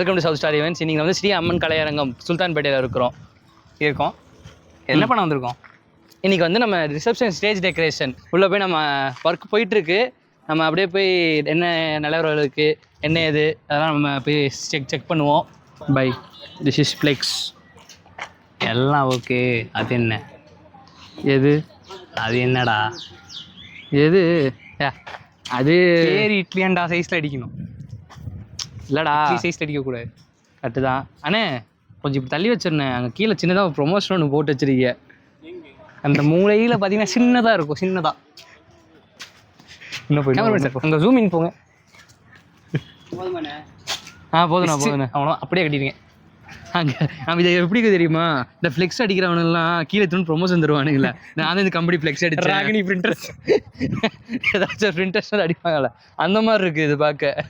Welcome to south Star events. இன்னைக்கு வந்து ஸ்ரீ அம்மன் கலையரங்கம் சுல்தான்பேட்டையில் இருக்கோம். என்ன பண்ண வந்திருக்கோம்? இன்றைக்கி வந்து நம்ம ரிசப்ஷன் ஸ்டேஜ் டெக்கரேஷன் உள்ளே போய் நம்ம ஒர்க் போயிட்டுருக்கு. நம்ம அப்படியே போய் என்ன நிலவரம் இருக்குது, என்ன ஏது, அதெல்லாம் நம்ம போய் செக் பண்ணுவோம். By this is flex. எல்லாம் ஓகே. அது என்ன? எது? அது என்னடா? எது? அது பேர் இட்லியாண்டா சைஸில் அடிக்கணும். இல்லைடா, சைஸில் அடிக்கக்கூடாது. கரெக்டு தான். அண்ணே கொஞ்சம் இப்படி தள்ளி வச்சிருந்தேன். அங்கே கீழே சின்னதாக ஒரு ப்ரொமோஷன் ஒன்று போட்டு வச்சிருக்கீங்க. அந்த மூளையில் பார்த்தீங்கன்னா சின்னதாக இருக்கும். சின்னதாக இன்னும் போய் அங்கே ஜூம் இன் போங்க. போதுண்ணா அவ்வளோ அப்படியே கட்டிடுங்க. அங்கே நம்ம இதை எப்படி தெரியுமா, இந்த ஃப்ளெக்ஸ் அடிக்கிறவனெல்லாம் கீழே தூண் ப்ரொமோஷன் தருவானுங்களே. நான் வந்து இந்த கம்பெனி ஃப்ளெக்ஸ் அடிச்சேன், ராகினி பிரிண்டர்ஸ் ஏதாச்சும் பிரிண்டர்ஸ் அடிப்பாங்கல்ல, அந்த மாதிரி இருக்குது இது பார்க்க.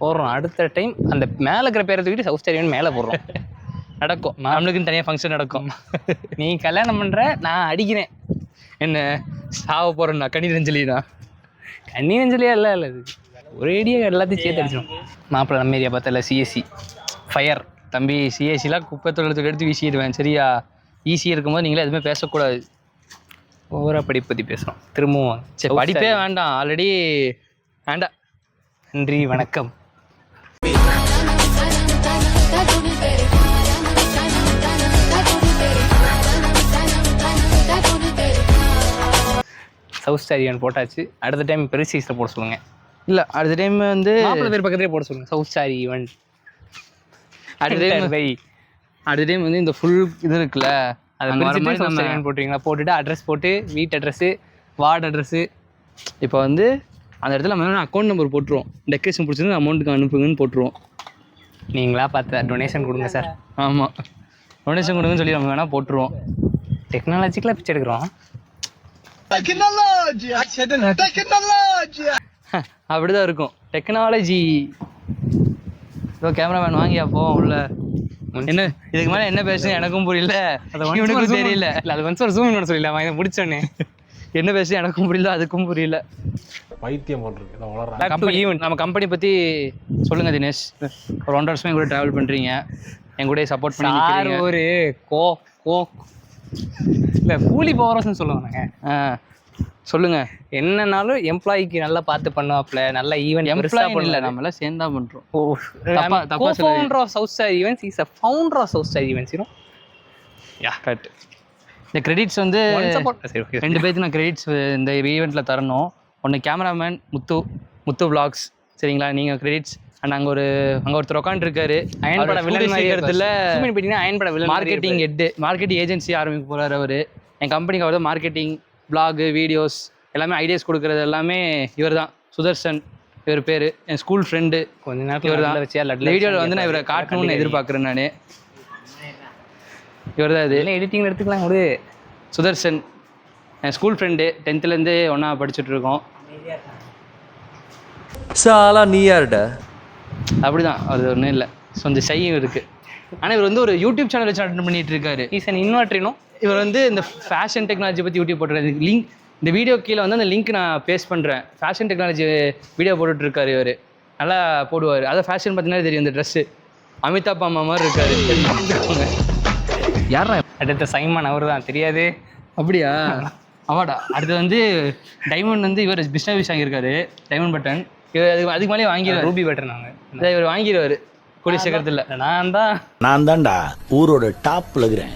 போடுறோம் அடுத்த டைம். அந்த மேலே இருக்கிற பேரை தூக்கிட்டு சவுத் ஸ்டார் ஈவெண்ட் மேலே போடுறோம். நடக்கும், நம்மளுக்குன்னு தனியாக ஃபங்க்ஷன் நடக்கும். நீ கல்யாணம் பண்ணுற, நான் அடிக்கிறேன். என்ன சாவ போகிறேன்னா கண்ணீரஞ்சலினா? கண்ணீரஞ்சலியா இல்லை இல்லை, இது ஒரேடியாக எல்லாத்தையும் சேர்த்து அடிச்சிடும். மாப்பிள்ளை நம்ம ஏரியா பார்த்தல சிஎஸ்சி ஃபயர். தம்பி, சிஎஸ்சிலாம் குப்பை தொழிலத்துக்கு எடுத்து வீசிடுவேன் சரியா? ஈஸியாக இருக்கும்போது நீங்களே எதுவுமே பேசக்கூடாது. ஓவராக படிப்பு பற்றி பேசுகிறோம் திரும்பவும். சரி, படிப்பே வேண்டாம், ஆல்ரெடி வேண்டாம். நன்றி, வணக்கம். சவுத் ஸ்டார் ஈவெண்ட் போட்டாச்சு. அடுத்த டைம் பெரிய சைஸில் போட சொல்லுங்கள். இல்லை, அடுத்த டைம் வந்து மாப்பிள்ளை பேர் பக்கத்துலேயே போட சொல்லுங்கள். South star event. அடுத்த டைம் வந்து இந்த ஃபுல் இது இருக்குல்ல, அதை மாதிரி போட்டுருவீங்களா? போட்டுட்டு அட்ரஸ் போட்டு, வீட்டு அட்ரஸ்ஸு, வார்டு அட்ரஸ்ஸு. இப்போ வந்து அந்த இடத்துல நம்ம அக்கௌண்ட் நம்பர் போட்டுருவோம். டெக்கரேஷன் பிடிச்சிருந்து அமௌண்ட்டுக்கு அனுப்புங்கன்னு போட்டுருவோம். நீங்களா பார்த்து டொனேஷன் கொடுங்க சார். ஆமாம், டொனேஷன் கொடுங்கன்னு சொல்லி நம்ம வேணால் போட்டுருவோம். டெக்னாலஜிக்கலாக பிச்சை எடுக்கிறோம். அப்படிதான் இருக்கும் டெக்னாலஜி. இப்போ கேமராமேன் வாங்கியா போ உள்ள. என்ன இதுக்கு மேலே என்ன பேசுன்னு எனக்கும் புரியல, இவனுக்கும் தெரியல. இல்லை, அது வந்து ஒரு ஜூம் பண்ண சொல்லிடலாம். இதை முடிச்சோன்னே என்ன பேசு எனக்கும் புரியல, அதுக்கும் புரியல. பைத்தியம் போட்டிருக்கு. நம்ம கம்பெனி பற்றி சொல்லுங்கள் தினேஷ். ஒரு 1.5 வருஷமாக என் கூட ட்ராவல் பண்ணுறீங்க, என் கூட சப்போர்ட் பண்ணி. ஒரு இல்லை கூலி பவர்ஸ்ன்னு சொல்லுவாங்க. சொல்லுங்கள். என்னன்னாலும் எம்ப்ளாய்க்கு நல்லா பார்த்து பண்ணுவாப்ல. நல்ல ஈவெண்ட் எம்ப்ளாய் இல்லை, நம்மளாம் சேர்ந்தா பண்ணுறோம். Founder of South Star events. Is a founder of South Star events. Correct. இந்த கிரெடிட்ஸ் வந்து 2 பேருக்கு நான் கிரெடிட்ஸ் இந்த ஈவெண்ட்டில் தரணும். ஒன்று கேமராமேன் முத்து vlogs சரிங்களா, நீங்கள் கிரெடிட்ஸ். அண்ட் அங்கே ஒருத்தர் உட்காந்துருக்காரு, அயன்பட villain marketing head, marketing agency ஆரம்பிக்க போகிறார் அவர். என் கம்பெனிக்கு அவர் தான் மார்க்கெட்டிங், vlog, வீடியோஸ் எல்லாமே ஐடியாஸ் கொடுக்குறது எல்லாமே இவர் தான். சுதர்ஷன் இவர் பேர். என் ஸ்கூல் ஃப்ரெண்டு. கொஞ்ச நேரத்தில் இவர் தான். வீடியோவில் வந்து நான் இவரை காட்டணும்னு எதிர்பார்க்குறேன். நான் இவர் தான். இது எடிட்டிங் எடுத்துக்கலாம். ஒரு சுதர்ஷன் என் ஸ்கூல் ஃப்ரெண்டு, 10th ஒன்றா படிச்சுட்டு இருக்கோம். சாலா நீ யாருடா? அப்படி தான், அது ஒன்றும் இல்லை, கொஞ்சம் ஷையும் இருக்குது. ஆனால் இவர் வந்து ஒரு யூடியூப் சேனல் வச்சு அட்டன் பண்ணிகிட்டு இருக்காரு. இஸ் அன் இன்வெர்டரினோ. இவர் வந்து இந்த ஃபேஷன் டெக்னாலஜி பற்றி யூடியூப் போட்டுருக்காரு. லிங்க் இந்த வீடியோ கீழே வந்து அந்த லிங்க் நான் பேஸ்ட் பண்ணுறேன். ஃபேஷன் டெக்னாலஜி வீடியோ போட்டுட்ருக்காரு இவர். நல்லா போடுவார். அதான் ஃபேஷன் பார்த்தீங்கன்னா தெரியும், இந்த ட்ரெஸ்ஸு அமிதாப் அம்மா மாதிரி இருக்காரு. யாரா? அடுத்த சைமன் அவர் தான். தெரியாது? அப்படியா? அவாடா. அடுத்து வந்து டைமண்ட் வந்து இவர் பிஸ்னஸ் வாங்கியிருக்காரு, டைமண்ட் பட்டன். இவர் அதுக்கு மேலே வாங்கிடுவார். ரூபி பட்டன் வாங்க. இவர் வாங்கிடுவார் கூடிய சீக்கிரத்தில். நான் தான்டா ஊரோட டாப்ல இருக்கிறேன்.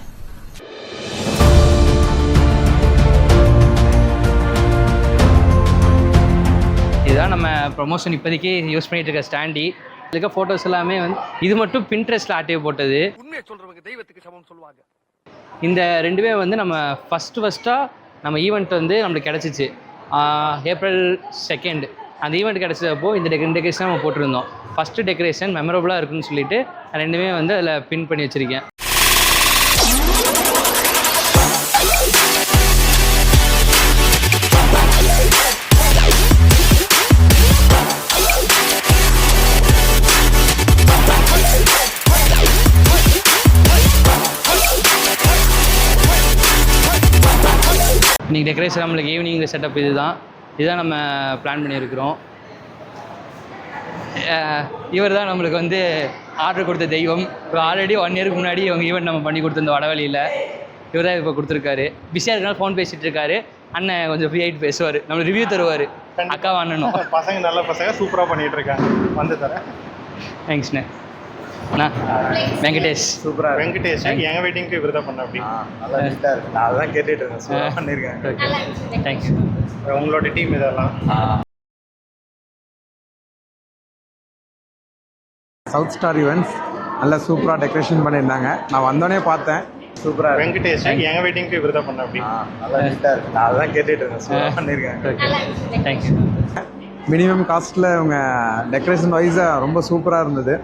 இதுதான் நம்ம ப்ரொமோஷன் இப்போதைக்கு யூஸ் பண்ணிட்டு இருக்க ஸ்டாண்டி. இருக்க ஃபோட்டோஸ் எல்லாமே வந்து இது மட்டும் பின்ட்ரெஸ்ட்டில் ஆக்டிவ் போட்டது. உண்மையை சொல்றவங்க தெய்வத்துக்கு சமம் சொல்லுவாங்க. இந்த 2மே வந்து நம்ம ஃபஸ்ட்டாக நம்ம ஈவெண்ட் வந்து நம்மளுக்கு கிடச்சிச்சு April 2. அந்த ஈவெண்ட் கிடச்சப்போ இந்த 2 டெக்கரேஷன் நம்ம போட்டிருந்தோம். ஃபஸ்ட்டு டெக்கரேஷன் மெமரபுளாக இருக்குன்னு சொல்லிட்டு 2மே வந்து அதில் பின் பண்ணி வச்சுருக்கேன். இன்றைக்கி டெக்கரேஷன் நம்மளுக்கு ஈவினிங் செட்டப் இதுதான் நம்ம பிளான் பண்ணியிருக்கிறோம். இவர் தான் நம்மளுக்கு வந்து ஆர்டர் கொடுத்த தெய்வம். இப்போ ஆல்ரெடி 1 இயருக்கு முன்னாடி இவங்க ஈவெண்ட் நம்ம பண்ணி கொடுத்துருந்தோம் வடவழியில். இவர் தான் இப்போ கொடுத்துருக்காரு. பிஸியாக இருக்கனால ஃபோன் பேசிகிட்டு இருக்காரு. அண்ணன் கொஞ்சம் ஃப்ரீ ஆகிட்டு பேசுவார், நம்மளுக்கு ரிவ்யூ தருவார். அக்காவை அண்ணனும் பசங்க நல்ல பசங்க சூப்பராக பண்ணிட்டு இருக்காங்க. வந்து தரேன். தேங்க்ஸ்ண்ணே. அண்ணா வெங்கடேஷ் சூப்பராக வெங்கடேஷ் எங்கள் வெட்டிங்க்கு இவர் தான் பண்ண அப்படி நல்லா நீட்டாக இருக்கு. நான் அதான் கேட்டுட்டு இருந்தேன். சூப்பராக பண்ணியிருக்காங்க. Okay thanks. உங்களோட டீம் இதெல்லாம் சவுத் ஸ்டார் ஈவெண்ட்ஸ் நல்லா சூப்பராக டெக்கரேஷன் பண்ணியிருந்தாங்க. நான் வந்தோடனே பார்த்தேன். சூப்பராக வெங்கடேஷ் எங்கள் வெட்டிங்க்கு இவர் தான் பண்ண அப்படி நல்லா நீட்டாக இருக்கு. நான் அதான் கேட்டுட்டு இருந்தேன். சூப்பராக பண்ணியிருக்காங்க. Okay thanks. மினிமம் காஸ்ட்டில் இவங்க டெக்கரேஷன் வைஸாக ரொம்ப சூப்பராக இருந்தது.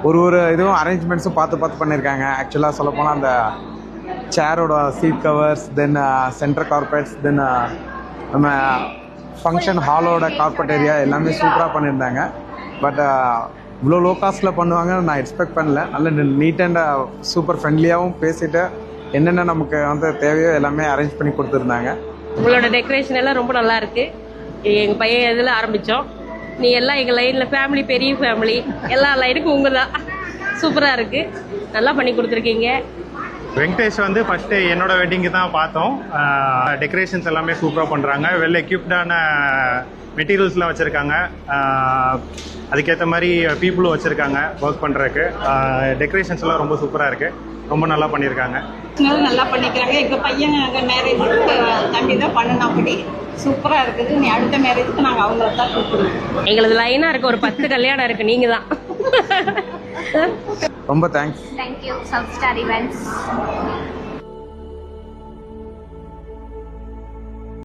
ஒரு இதுவும் அரேஞ்ச்மெண்ட்ஸும் பார்த்து பண்ணியிருக்காங்க. ஆக்சுவலாக சொல்லப்போனால் அந்த சேரோட சீட் கவர்ஸ், தென் சென்டர் கார்பெட்ஸ், தென் நம்ம ஃபங்க்ஷன் ஹாலோட கார்பெட் ஏரியா எல்லாமே சூப்பராக பண்ணியிருந்தாங்க. பட் இவ்வளோ லோ காஸ்ட்டில் பண்ணுவாங்கன்னு நான் எக்ஸ்பெக்ட் பண்ணல. நல்ல நீட் அண்ட் சூப்பர் ஃப்ரெண்ட்லியாகவும் பேசிட்டு என்னென்ன நமக்கு வந்து தேவையோ எல்லாமே அரேஞ்ச் பண்ணி கொடுத்துருந்தாங்க. உங்களோட டெக்கரேஷன் எல்லாம் ரொம்ப நல்லா இருக்கு. எங்கள் பையன் இதில் ஆரம்பித்தோம். நீ எல்லாம் எங்கள் லைனில் ஃபேமிலி, பெரிய ஃபேமிலி, எல்லா லைனுக்கும் உங்கள் தான். சூப்பராக இருக்குது, நல்லா பண்ணி கொடுத்துருக்கீங்க. வெங்கடேஷ் வந்து ஃபஸ்ட்டு என்னோட வெட்டிங்கு தான் பார்த்தோம். டெக்கரேஷன்ஸ் எல்லாமே சூப்பராக பண்ணுறாங்க. வெல் எக்யூப்டான மெட்டீரியல்ஸ்லாம் வச்சுருக்காங்க. அதுக்கேற்ற மாதிரி பீப்புளும் வச்சுருக்காங்க ஒர்க் பண்ணுறதுக்கு. டெக்கரேஷன்ஸ் எல்லாம் ரொம்ப சூப்பராக இருக்குது. ரொம்ப நல்லா பண்ணியிருக்காங்க. நல்லா பண்ணிக்கிறாங்க. எங்கள் பையன் நாங்கள் மேரேஜுக்கு தம்பி தான் பண்ணணும். அப்படி சூப்பராக இருக்குது. நீ அடுத்த மேரேஜுக்கு நாங்கள் அவங்கள தான் கூப்பிடுவோம். எங்களது லைனாக இருக்குது. ஒரு 10 கல்யாணம் இருக்குது. நீங்கள் தான். ரொம்ப thanks. Thank you south Star events.